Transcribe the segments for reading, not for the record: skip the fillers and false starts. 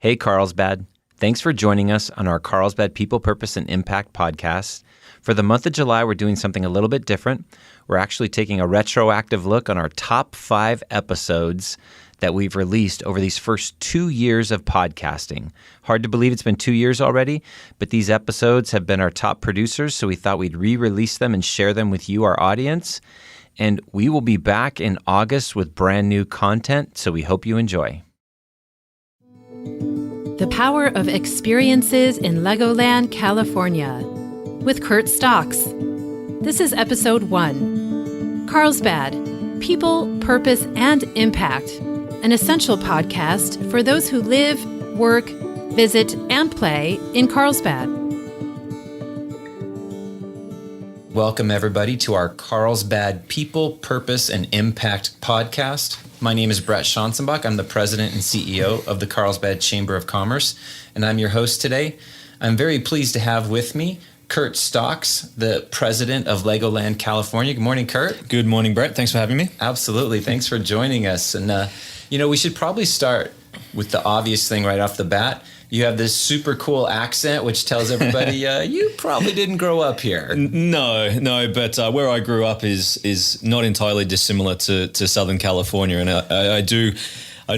Hey, Carlsbad. Thanks for joining us on our Carlsbad People, Purpose, and Impact podcast. For the month of July, we're doing something a little bit different. We're actually taking a retroactive look on our top 5 episodes that we've released over these first 2 years of podcasting. Hard to believe it's been 2 years already, but these episodes have been our top producers, so we thought we'd re-release them and share them with you, our audience. And we will be back in August with brand new content, so we hope you enjoy. The Power of Experiences in LEGOLAND California with Kurt Stocks. This is episode 1. Carlsbad, People, Purpose, and Impact, an essential podcast for those who live, work, visit, and play in Carlsbad. Welcome, everybody, to our Carlsbad People, Purpose, and Impact podcast. My name is Brett Schanzenbach. I'm the president and CEO of the Carlsbad Chamber of Commerce, and I'm your host today. I'm very pleased to have with me Kurt Stocks, the president of LEGOLAND California. Good morning, Kurt. Good morning, Brett. Thanks for having me. Absolutely. Thanks for joining us. And, we should probably start with the obvious thing right off the bat. You have this super cool accent, which tells everybody you probably didn't grow up here. No, but where I grew up is not entirely dissimilar to Southern California, and I do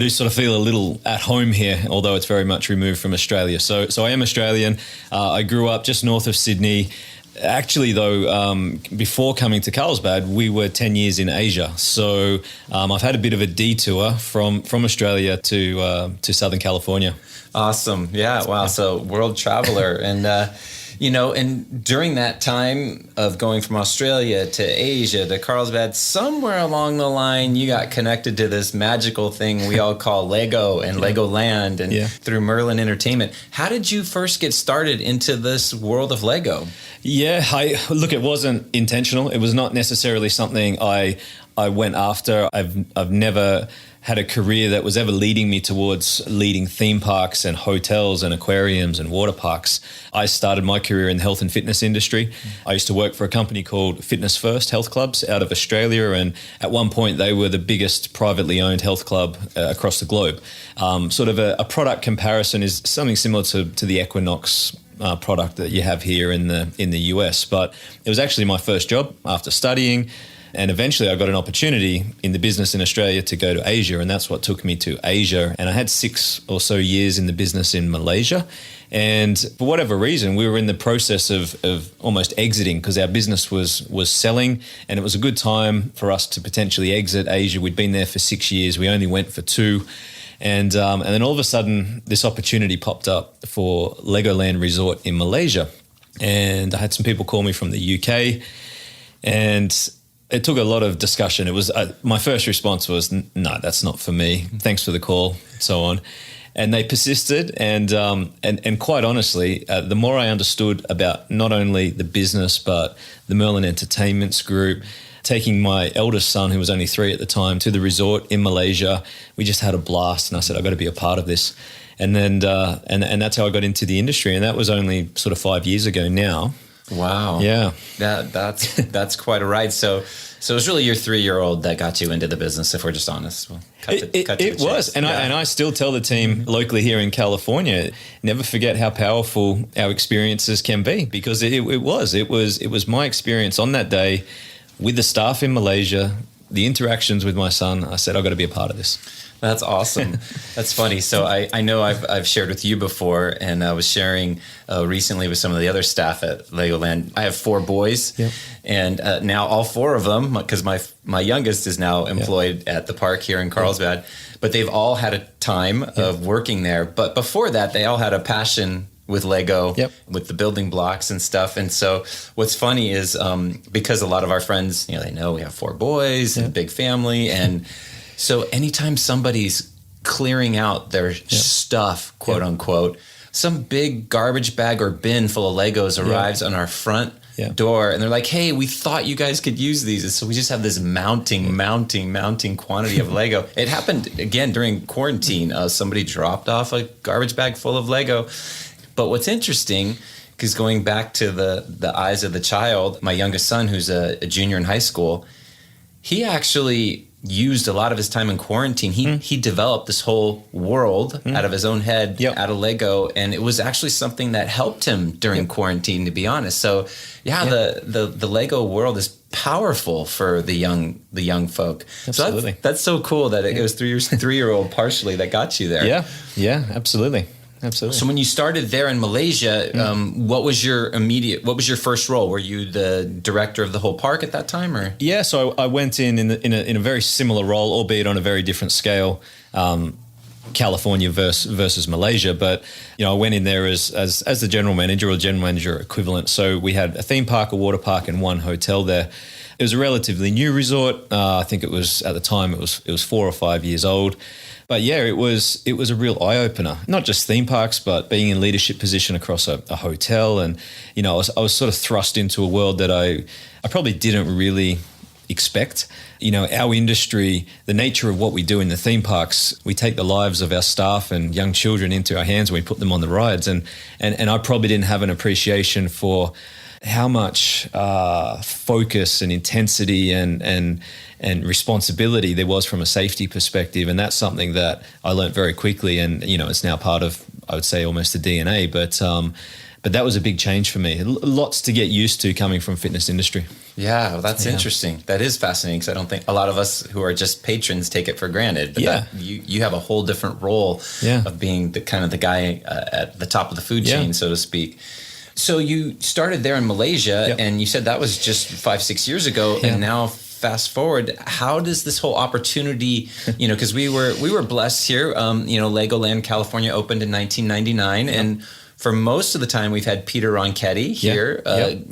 sort of feel a little at home here, although it's very much removed from Australia. So I am Australian. I grew up just north of Sydney. Actually, though, before coming to Carlsbad, we were 10 years in Asia. So I've had a bit of a detour from Australia to Southern California. Awesome. Yeah. Wow. So world traveler. And, and during that time of going from Australia to Asia to Carlsbad, somewhere along the line, you got connected to this magical thing we all call Lego and LEGOLAND and through Merlin Entertainment. How did you first get started into this world of Lego? Yeah, it wasn't intentional. It was not necessarily something I went after. I've never had a career that was ever leading me towards leading theme parks and hotels and aquariums and water parks. I started my career in the health and fitness industry. I used to work for a company called Fitness First Health Clubs out of Australia, and at one point they were the biggest privately owned health club across the globe. Sort of a product comparison is something similar to the Equinox product that you have here in the US, but it was actually my first job after studying. And eventually I got an opportunity in the business in Australia to go to Asia, and that's what took me to Asia. And I had 6 or so years in the business in Malaysia. And for whatever reason, we were in the process of almost exiting because our business was selling, and it was a good time for us to potentially exit Asia. We'd been there for 6 years. We only went for 2. And then all of a sudden, this opportunity popped up for Legoland Resort in Malaysia. And I had some people call me from the UK, and it took a lot of discussion. It was my first response was, no, that's not for me. Thanks for the call, and so on. And they persisted, and quite honestly, the more I understood about not only the business but the Merlin Entertainments Group, taking my eldest son, who was only 3 at the time, to the resort in Malaysia, we just had a blast. And I said, I've got to be a part of this. And then and that's how I got into the industry, and that was only sort of 5 years ago now. Wow. Yeah. That's quite a ride. So it was really your 3-year-old that got you into the business, if we're just honest. Well, it was. And I still tell the team locally here in California, never forget how powerful our experiences can be, because it was my experience on that day with the staff in Malaysia, the interactions with my son. I said, I've got to be a part of this. That's awesome. That's funny. So I know I've shared with you before, and I was sharing recently with some of the other staff at Legoland. I have 4 boys, and now all 4 of them, because my youngest is now employed at the park here in Carlsbad, but they've all had a time of working there. But before that, they all had a passion with Lego, with the building blocks and stuff. And so what's funny is because a lot of our friends, they know we have 4 boys and a big family, and so anytime somebody's clearing out their stuff, quote unquote, some big garbage bag or bin full of Legos arrives on our front door, and they're like, hey, we thought you guys could use these. And so we just have this mounting quantity of Lego. It happened again during quarantine. Somebody dropped off a garbage bag full of Lego. But what's interesting, because going back to the eyes of the child, my youngest son, who's a junior in high school, he actually used a lot of his time in quarantine. He developed this whole world out of his own head, out of Lego, and it was actually something that helped him during quarantine, to be honest. So the Lego world is powerful for the young folk. Absolutely. So that's so cool that it was 3-year-old partially that got you there. Yeah, absolutely. Absolutely. So when you started there in Malaysia, what was your first role? Were you the director of the whole park at that time, or? Yeah, so I went in a very similar role, albeit on a very different scale, California versus Malaysia. But I went in there as the general manager or general manager equivalent. So we had a theme park, a water park, and one hotel there. It was a relatively new resort. I think it was at the time it was 4 or 5 years old. But yeah, it was a real eye opener. Not just theme parks, but being in leadership position across a hotel, and I was sort of thrust into a world that I probably didn't really expect. Our industry, the nature of what we do in the theme parks, we take the lives of our staff and young children into our hands and we put them on the rides, and I probably didn't have an appreciation for how much focus and intensity and responsibility there was from a safety perspective. And that's something that I learned very quickly, and it's now part of, I would say, almost the DNA. But that was a big change for me. Lots to get used to coming from fitness industry. Yeah, well, that's interesting. That is fascinating, because I don't think a lot of us who are just patrons take it for granted. But you have a whole different role of being the kind of the guy at the top of the food chain, so to speak. So you started there in Malaysia, and you said that was just 5-6 years ago, and now fast forward, how does this whole opportunity, because we were blessed here, Legoland California opened in 1999, and for most of the time we've had Peter Ronchetti here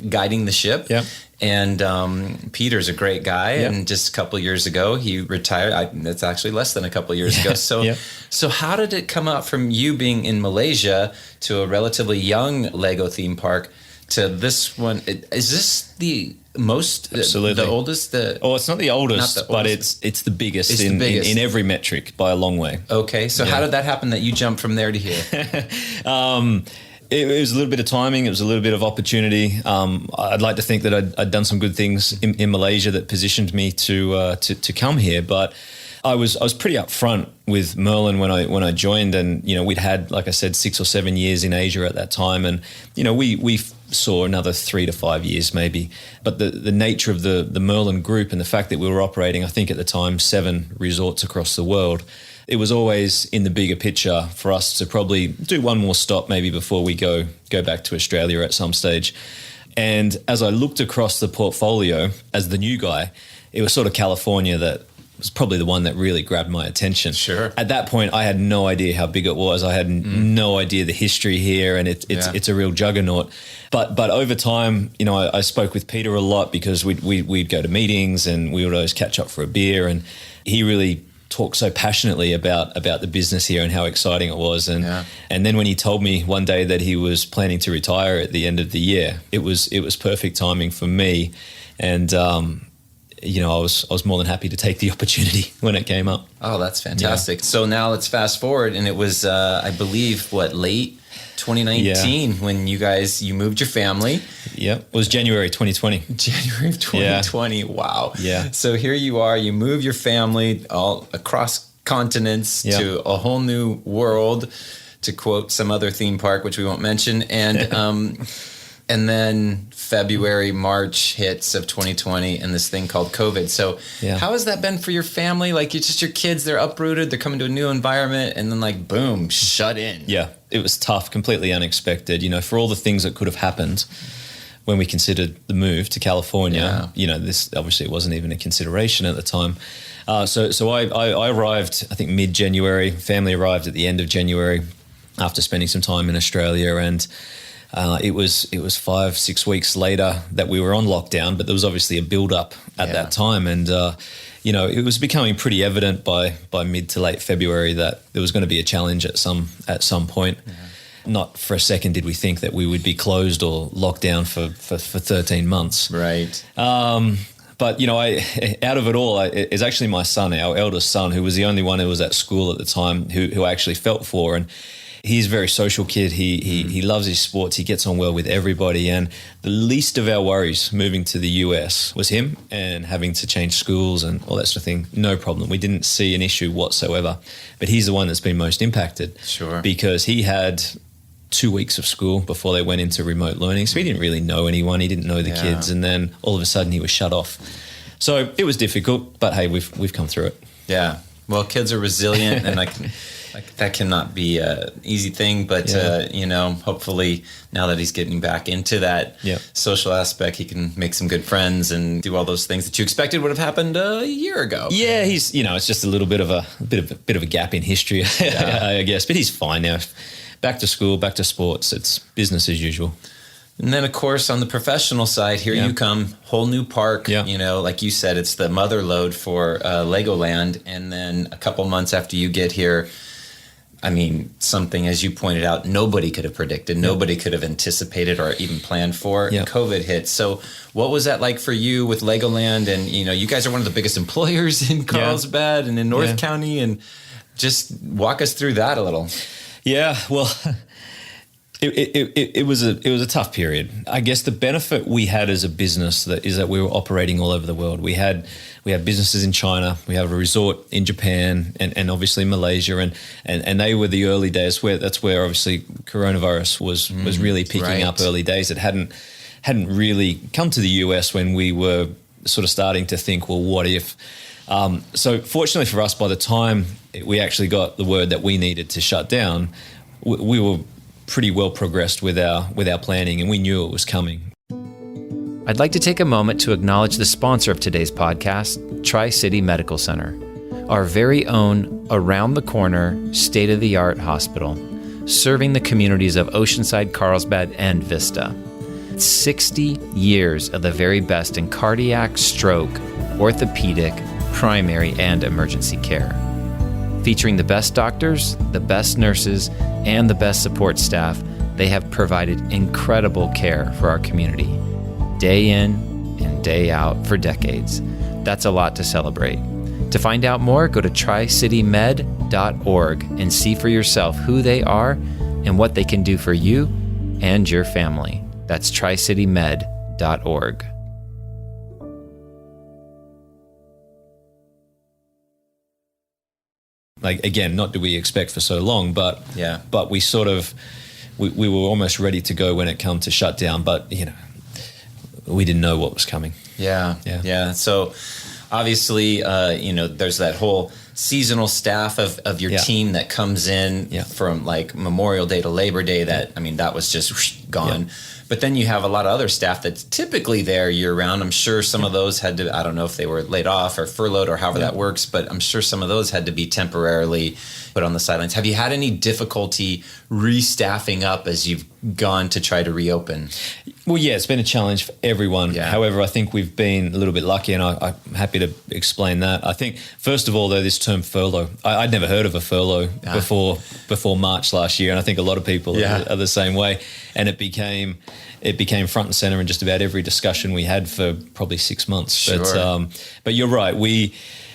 guiding the ship. And Peter's a great guy, and just a couple of years ago he retired. That's actually less than a couple of years ago. So how did it come up from you being in Malaysia to a relatively young Lego theme park to this one? Is this the most, absolutely, the oldest? It's not the oldest, but it's the biggest, in every metric by a long way. Okay, so how did that happen that you jumped from there to here? It was a little bit of timing. It was a little bit of opportunity. I'd like to think that I'd done some good things in Malaysia that positioned me to come here. But I was pretty upfront with Merlin when I joined, and we'd had, like I said, 6 or 7 years in Asia at that time, and we saw another 3 to 5 years maybe. But the nature of the Merlin group and the fact that we were operating, I think at the time, 7 resorts across the world, it was always in the bigger picture for us to probably do one more stop maybe before we go back to Australia at some stage. And as I looked across the portfolio as the new guy, it was sort of California that was probably the one that really grabbed my attention. Sure. At that point, I had no idea how big it was. I had no idea the history here, and it's a real juggernaut. But over time, I spoke with Peter a lot, because we'd go to meetings and we would always catch up for a beer, and he really talked so passionately about the business here and how exciting it was. And then when he told me one day that he was planning to retire at the end of the year, it was perfect timing for me. And I was more than happy to take the opportunity when it came up. Oh, that's fantastic. So now let's fast forward, and it was I believe late 2019 when you moved your family. Yeah, it was January 2020. January of 2020. Wow. Yeah. So here you are, you move your family all across continents to a whole new world, to quote some other theme park, which we won't mention. And and then February, March hits of 2020, and this thing called COVID. So how has that been for your family? Like, it's just your kids, they're uprooted, they're coming to a new environment, and then boom, shut in. Yeah, it was tough, completely unexpected. For all the things that could have happened when we considered the move to California, this obviously wasn't even a consideration at the time. So I arrived, I think, mid-January. Family arrived at the end of January after spending some time in Australia, and it was 5-6 weeks later that we were on lockdown, but there was obviously a build-up at that time, and it was becoming pretty evident by mid to late February that there was going to be a challenge at some point. Yeah. Not for a second did we think that we would be closed or locked down for 13 months. Right. But out of it all, it's actually my son, our eldest son, who was the only one who was at school at the time, who I actually felt for, and He's a very social kid. He loves his sports. He gets on well with everybody. And the least of our worries moving to the US was him and having to change schools and all that sort of thing. No problem. We didn't see an issue whatsoever. But he's the one that's been most impacted. Sure. Because he had 2 weeks of school before they went into remote learning. So he didn't really know anyone. He didn't know the kids. And then all of a sudden he was shut off. So it was difficult, but hey, we've come through it. Yeah. Well, kids are resilient, and that cannot be an easy thing. But hopefully now that he's getting back into that social aspect, he can make some good friends and do all those things that you expected would have happened a year ago. Yeah, he's it's just a little bit of a gap in history, I guess. But he's fine now. Back to school, back to sports. It's business as usual. And then, of course, on the professional side, here you come, whole new park. Yeah. Like you said, it's the mother lode for Legoland. And then a couple months after you get here, I mean, something, as you pointed out, nobody could have predicted, nobody could have anticipated or even planned for. COVID hit. So what was that like for you with Legoland? And, you guys are one of the biggest employers in Carlsbad and in North County. And just walk us through that a little. Yeah, well... It was a tough period. I guess the benefit we had as a business is that we were operating all over the world. We had businesses in China, we have a resort in Japan, and obviously Malaysia, and they were the early days that's where obviously coronavirus was really picking up early days. It hadn't really come to the US when we were sort of starting to think, well, what if? So fortunately for us, by the time we actually got the word that we needed to shut down, we were pretty well progressed with our planning, and we knew it was coming. I'd like to take a moment to acknowledge the sponsor of today's podcast, Tri-City Medical Center, our very own around-the-corner, state-of-the-art hospital, serving the communities of Oceanside, Carlsbad, and Vista. 60 years of the very best in cardiac, stroke, orthopedic, primary, and emergency care. Featuring the best doctors, the best nurses, and the best support staff, they have provided incredible care for our community, day in and day out for decades. That's a lot to celebrate. To find out more, go to tricitymed.org and see for yourself who they are and what they can do for you and your family. That's tricitymed.org. Like, again, not do we expect for so long, but we sort of we were almost ready to go when it came to shut down, but we didn't know what was coming. Yeah. So obviously, there's that whole seasonal staff of your team that comes in from like Memorial Day to Labor Day. That was just gone. But then you have a lot of other staff that's typically there year round. I'm sure some of those had to, I don't know if they were laid off or furloughed or however that works, but I'm sure some of those had to be temporarily put on the sidelines. Have you had any difficulty restaffing up as you've gone to try to reopen? Well, yeah, it's been a challenge for everyone. Yeah. However, I think we've been a little bit lucky, and I'm happy to explain that. I think, first of all, though, this term furlough, I'd never heard of a furlough before March last year, and I think a lot of people are the same way. And it became front and center in just about every discussion we had for probably 6 months. Sure. But you're right.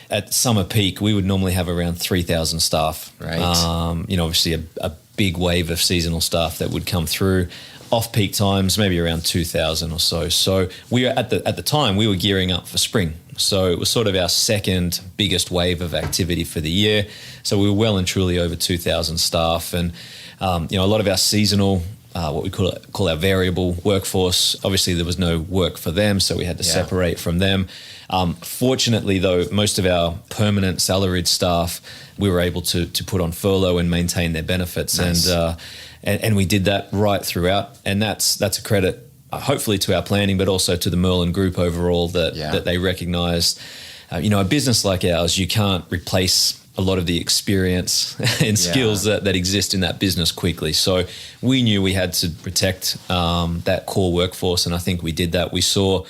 At summer peak, we would normally have around 3,000 staff. Right. Obviously a big wave of seasonal staff that would come through. Off peak times, maybe around 2,000 or so. So we were at the time we were gearing up for spring. So it was sort of our second biggest wave of activity for the year. So we were well and truly over 2,000 staff, and a lot of our seasonal, what we call our variable workforce. Obviously, there was no work for them, so we had to separate from them. Fortunately, though, most of our permanent salaried staff, we were able to put on furlough and maintain their benefits. Nice. And we did that right throughout. And that's a credit, hopefully, to our planning, but also to the Merlin Group overall that they recognized. A business like ours, you can't replace a lot of the experience and skills that exist in that business quickly. So we knew we had to protect that core workforce, and I think we did that. We saw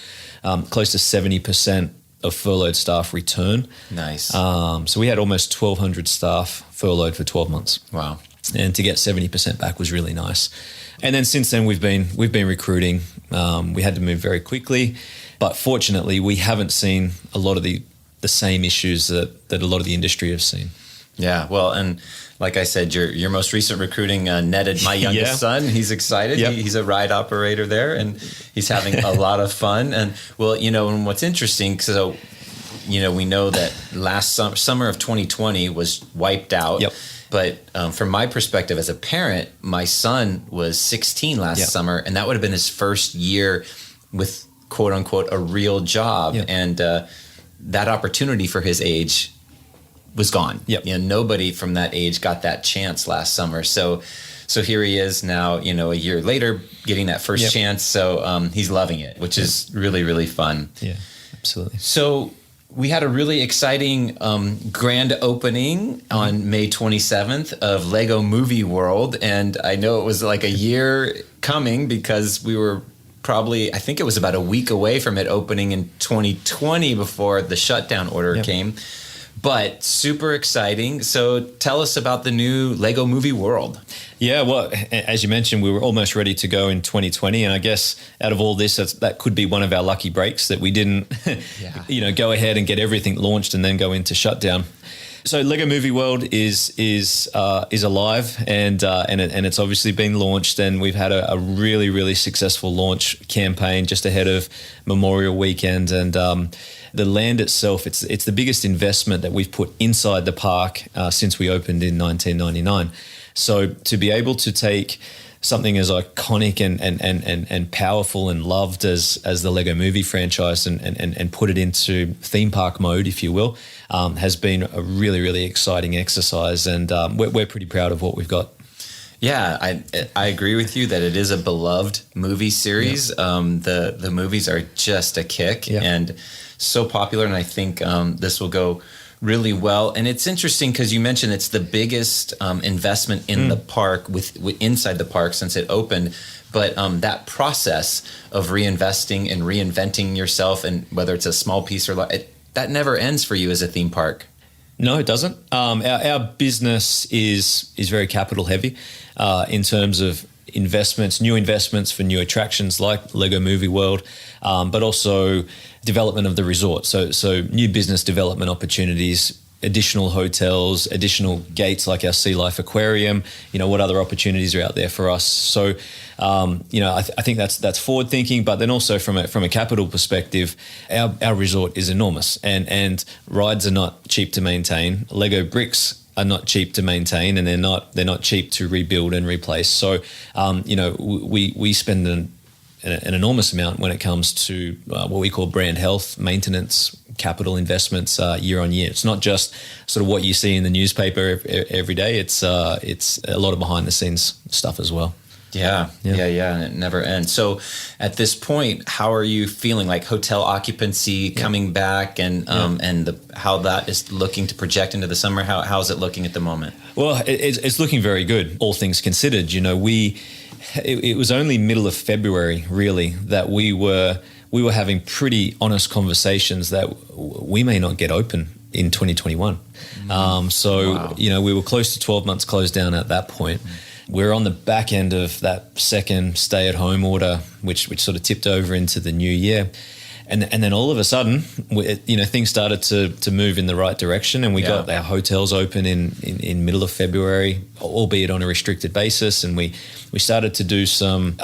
close to 70% of furloughed staff return. Nice. So we had almost 1,200 staff furloughed for 12 months. Wow. And to get 70% back was really nice. And then since then we've been recruiting. We had to move very quickly, but fortunately we haven't seen a lot of the same issues that a lot of the industry have seen. Yeah, well, and like I said, your most recent recruiting netted my youngest son. He's excited. Yep. He's a ride operator there, and he's having a lot of fun. And well, and what's interesting, so we know that last summer of 2020 was wiped out. Yep. But from my perspective as a parent, my son was 16 last summer, and that would have been his first year with quote unquote a real job, and that opportunity for his age was gone. Yep. Nobody from that age got that chance last summer. So here he is now, a year later, getting that first chance. So he's loving it, which is really, really fun. Yeah, absolutely. So we had a really exciting grand opening on May 27th of Lego Movie World. And I know it was like a year coming because we were I think it was about a week away from it opening in 2020 before the shutdown order came. But super exciting. So tell us about the new Lego Movie World. Yeah, well, as you mentioned, we were almost ready to go in 2020. And I guess out of all this, that could be one of our lucky breaks that we didn't, go ahead and get everything launched and then go into shutdown. So Lego Movie World is alive and it's obviously been launched, and we've had a really, really successful launch campaign just ahead of Memorial Weekend. And the land itself, it's the biggest investment that we've put inside the park since we opened in 1999. So to be able to take something as iconic and powerful and loved as the Lego Movie franchise and put it into theme park mode, if you will, has been a really, really exciting exercise, and we're pretty proud of what we've got. Yeah, I agree with you that it is a beloved movie series. The movies are just a kick and so popular, and I think this will go really well. And it's interesting because you mentioned it's the biggest investment in the park with inside the park since it opened. But that process of reinvesting and reinventing yourself, and whether it's a small piece or that never ends for you as a theme park. No, it doesn't. Our business is very capital heavy in terms of investments, new investments for new attractions like Lego Movie World, but also development of the resort. So new business development opportunities, additional hotels, additional gates like our Sea Life Aquarium. What other opportunities are out there for us? So, I think that's forward thinking, but then also from a capital perspective, our resort is enormous, and rides are not cheap to maintain. Lego bricks are not cheap to maintain, and they're not cheap to rebuild and replace. So, we spend an enormous amount when it comes to what we call brand health, maintenance, capital investments year on year. It's not just sort of what you see in the newspaper every day. It's a lot of behind the scenes stuff as well. Yeah, and it never ends. So at this point, how are you feeling, like hotel occupancy coming back and how that is looking to project into the summer? How's it looking at the moment? Well, it's looking very good, all things considered. It was only middle of February, really, that we were having pretty honest conversations that we may not get open in 2021. Wow. We were close to 12 months closed down at that point. We're on the back end of that second stay-at-home order, which sort of tipped over into the new year. And then all of a sudden, things started to move in the right direction, and we got our hotels open in middle of February, albeit on a restricted basis, and we started to do some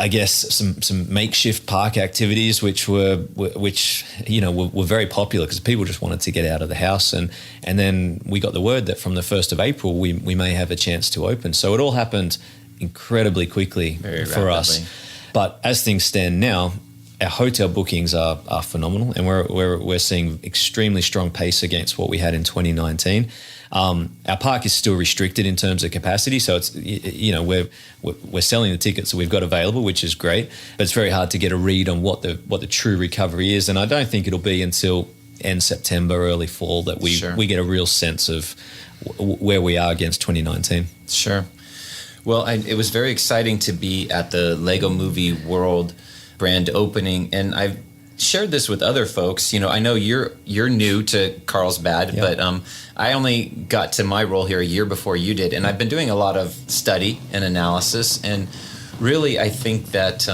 makeshift park activities, which were very popular because people just wanted to get out of the house, and then we got the word that from the 1st of April we may have a chance to open. So it all happened incredibly quickly for us. But as things stand now, our hotel bookings are phenomenal, and we're seeing extremely strong pace against what we had in 2019. Our park is still restricted in terms of capacity, so it's we're selling the tickets that we've got available, which is great, but it's very hard to get a read on what the true recovery is, and I don't think it'll be until end September, early fall that we get a real sense of where we are against 2019. Sure. Well, it was very exciting to be at the Lego Movie World brand opening, and I've shared this with other folks. I know you're new to Carlsbad, but I only got to my role here a year before you did, and I've been doing a lot of study and analysis, and really I think that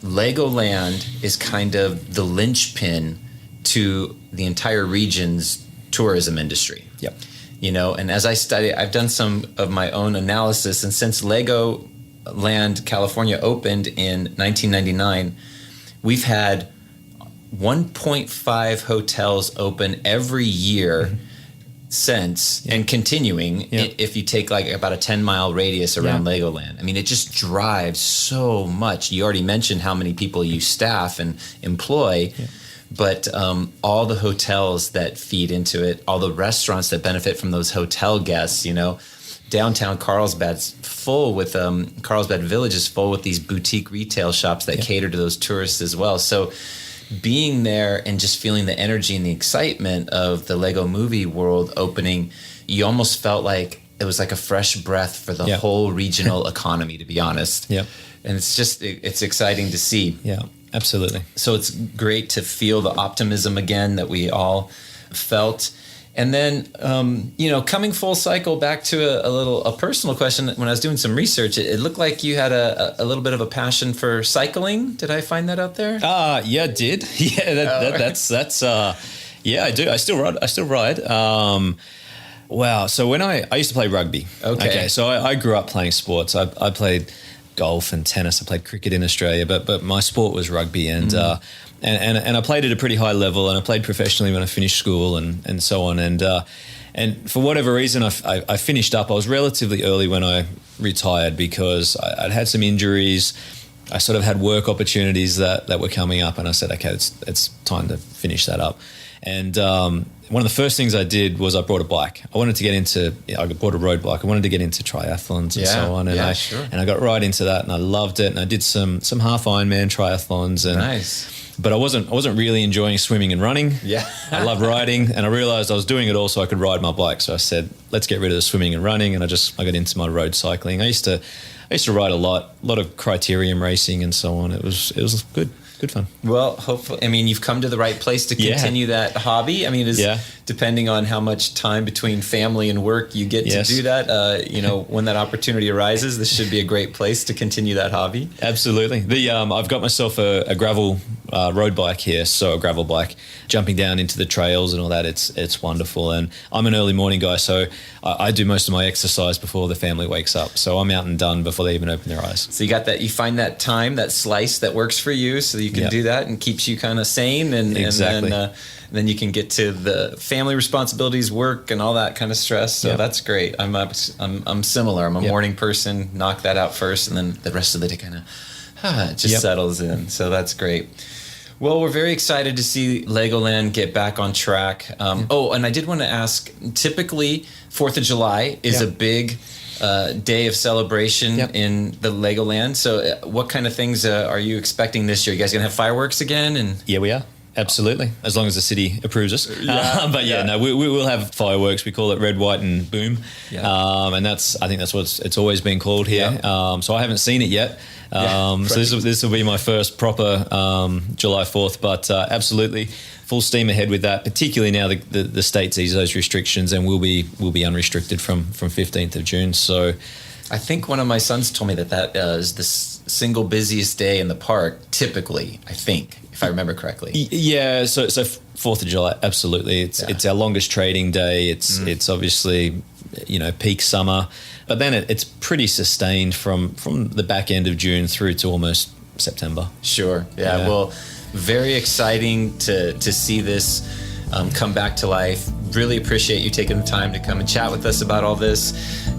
Legoland is kind of the linchpin to the entire region's tourism industry. Yep. And as I study, I've done some of my own analysis, and since LEGOLAND California opened in 1999, we've had 1.5 hotels open every year since, and continuing if you take like about a 10-mile radius around Legoland. I mean, it just drives so much. You already mentioned how many people you staff and employ, but all the hotels that feed into it, all the restaurants that benefit from those hotel guests, downtown Carlsbad's full with Carlsbad Village is full with these boutique retail shops that cater to those tourists as well. So being there and just feeling the energy and the excitement of the Lego movie world opening, you almost felt like it was like a fresh breath for the whole regional economy, to be honest. And it's exciting to see. Absolutely. So it's great to feel the optimism again that we all felt. And then, coming full cycle back to a personal question. When I was doing some research, it looked like you had a little bit of a passion for cycling. Did I find that out there? Yeah, I did. That's I do. I still ride. Wow. So when I used to play rugby. Okay. So I grew up playing sports. I played golf and tennis. I played cricket in Australia, but my sport was rugby, and I played at a pretty high level, and I played professionally when I finished school and so on. And for whatever reason, I finished up. I was relatively early when I retired because I'd had some injuries. I sort of had work opportunities that were coming up, and I said, okay, it's time to finish that up. And one of the first things I did was I brought a bike. I wanted to get into, I bought a road bike. I wanted to get into triathlons and so on. And I got right into that, and I loved it. And I did some half Ironman triathlons. And nice. But I wasn't really enjoying swimming and running. I love riding, and I realized I was doing it all so I could ride my bike. So I said, let's get rid of the swimming and running, and I got into my road cycling. I used to ride a lot of criterium racing and so on. It was good fun. Well, hopefully, I mean, you've come to the right place to continue that hobby. I mean, depending on how much time between family and work you get to do that, when that opportunity arises, this should be a great place to continue that hobby. Absolutely. I've got myself a gravel road bike here, so a gravel bike, jumping down into the trails and all that. It's wonderful. And I'm an early morning guy, so I do most of my exercise before the family wakes up. So I'm out and done before they even open their eyes. So you got that, you find that time, that slice that works for you, so you can do that and keeps you kind of sane, and then you can get to the family responsibilities, work, and all that kind of stress. So that's great. I'm similar. I'm a morning person. Knock that out first, and then the rest of the day kind of just settles in. So that's great. Well, we're very excited to see Legoland get back on track. And I did want to ask, typically 4th of July is a big day of celebration in the Legoland. So what kind of things are you expecting this year? You guys going to have fireworks again? And yeah, we are. Absolutely, as long as the city approves us. We will have fireworks. We call it Red, White, and Boom, and I think that's what it's always been called here. So I haven't seen it yet. So this will be my first proper July 4th, but absolutely full steam ahead with that. Particularly now the states ease those restrictions, and we'll be unrestricted from 15th of June. So I think one of my sons told me that is the single busiest day in the park, typically, I think, if I remember correctly. Yeah, so 4th of July, absolutely. It's our longest trading day. It's obviously, peak summer, but then it's pretty sustained from the back end of June through to almost September. Sure. Yeah. Well, very exciting to see this come back to life. Really appreciate you taking the time to come and chat with us about all this,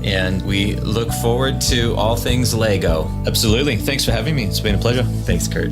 and we look forward to all things Lego. Absolutely. Thanks for having me. It's been a pleasure. Thanks, Kurt.